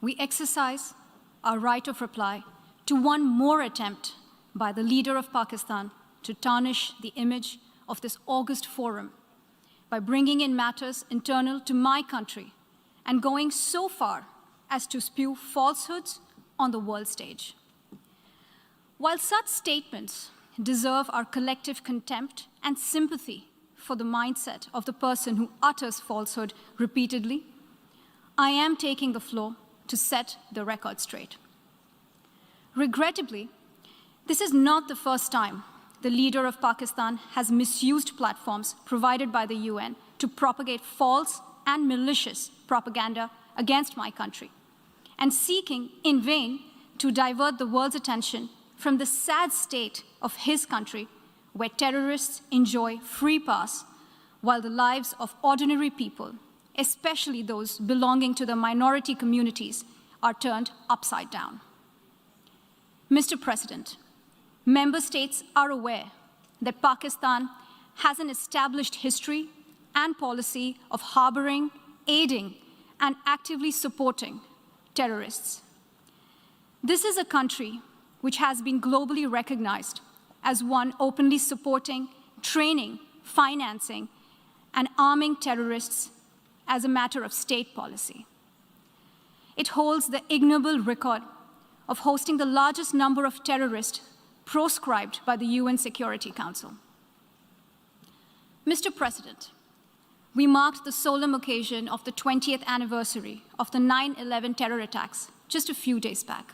we exercise our right of reply to one more attempt by the leader of Pakistan to tarnish the image of this august forum by bringing in matters internal to my country and going so far as to spew falsehoods on the world stage. While such statements deserve our collective contempt and sympathy for the mindset of the person who utters falsehood repeatedly, I am taking the floor to set the record straight. Regrettably, this is not the first time the leader of Pakistan has misused platforms provided by the UN to propagate false and malicious propaganda against my country, and seeking in vain to divert the world's attention from the sad state of his country, where terrorists enjoy free pass while the lives of ordinary people, especially those belonging to the minority communities, are turned upside down. Mr. President, member states are aware that Pakistan has an established history and policy of harboring, aiding, and actively supporting terrorists. This is a country which has been globally recognized as one openly supporting, training, financing, and arming terrorists as a matter of state policy. It holds the ignoble record of hosting the largest number of terrorists proscribed by the UN Security Council. Mr. President, we marked the solemn occasion of the 20th anniversary of the 9/11 terror attacks just a few days back.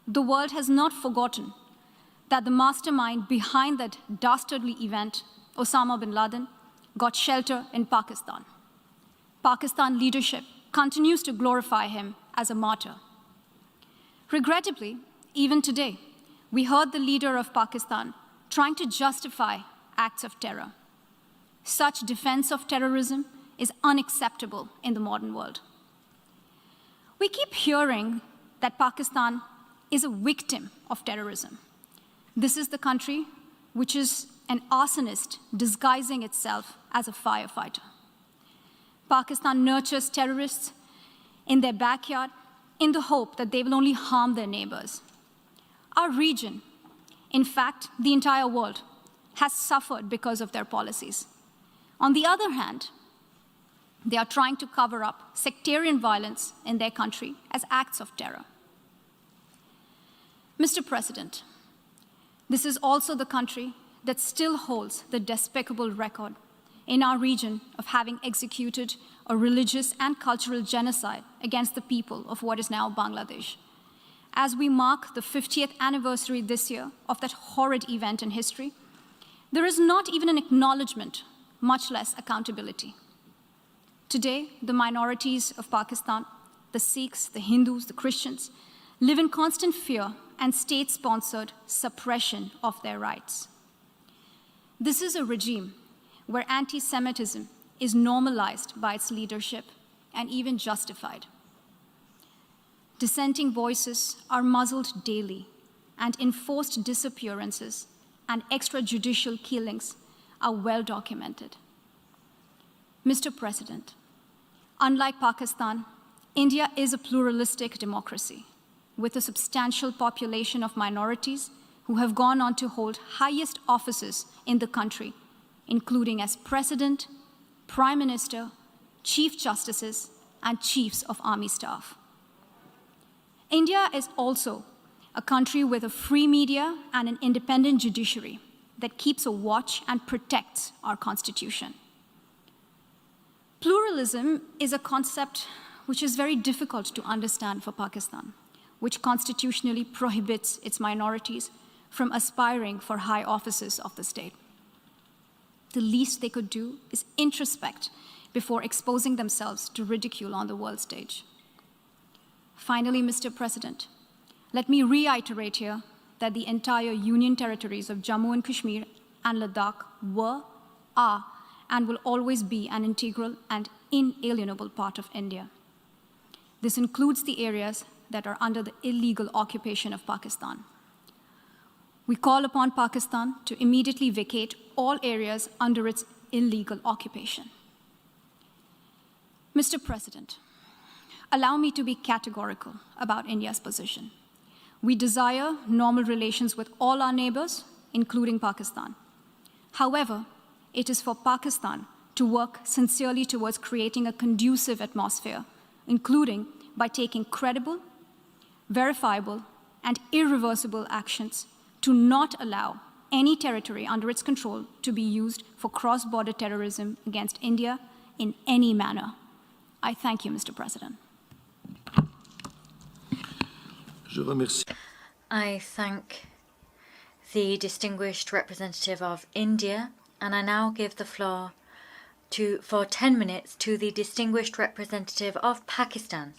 The world has not forgotten that the mastermind behind that dastardly event, Osama bin Laden, got shelter in Pakistan. Pakistan leadership continues to glorify him as a martyr. Regrettably, even today, we heard the leader of Pakistan trying to justify acts of terror. Such defense of terrorism is unacceptable in the modern world. We keep hearing that Pakistan is a victim of terrorism. This is the country which is an arsonist disguising itself as a firefighter. Pakistan nurtures terrorists in their backyard in the hope that they will only harm their neighbors. Our region, in fact, the entire world, has suffered because of their policies. On the other hand, they are trying to cover up sectarian violence in their country as acts of terror. Mr. President, this is also the country that still holds the despicable record in our region of having executed a religious and cultural genocide against the people of what is now Bangladesh. As we mark the 50th anniversary this year of that horrid event in history, there is not even an acknowledgement, much less accountability. Today, the minorities of Pakistan, the Sikhs, the Hindus, the Christians, live in constant fear and state-sponsored suppression of their rights. This is a regime where anti-Semitism is normalized by its leadership and even justified. Dissenting voices are muzzled daily, and enforced disappearances and extrajudicial killings are well documented. Mr. President, unlike Pakistan, India is a pluralistic democracy with a substantial population of minorities who have gone on to hold highest offices in the country, including as President, Prime Minister, Chief Justices, and Chiefs of Army Staff. India is also a country with a free media and an independent judiciary that keeps a watch and protects our Constitution. Pluralism is a concept which is very difficult to understand for Pakistan, which constitutionally prohibits its minorities from aspiring for high offices of the state. The least they could do is introspect before exposing themselves to ridicule on the world stage. Finally, Mr. President, let me reiterate here that the entire Union territories of Jammu and Kashmir and Ladakh were, are, and will always be an integral and inalienable part of India. This includes the areas that are under the illegal occupation of Pakistan. We call upon Pakistan to immediately vacate all areas under its illegal occupation. Mr. President, Allow me to be categorical about India's position. We desire normal relations with all our neighbors, including Pakistan. However, it is for Pakistan to work sincerely towards creating a conducive atmosphere, including by taking credible, verifiable, and irreversible actions to not allow any territory under its control to be used for cross-border terrorism against India in any manner. I thank you, Mr. President. I thank the distinguished representative of India, and I now give the floor for 10 minutes to the distinguished representative of Pakistan.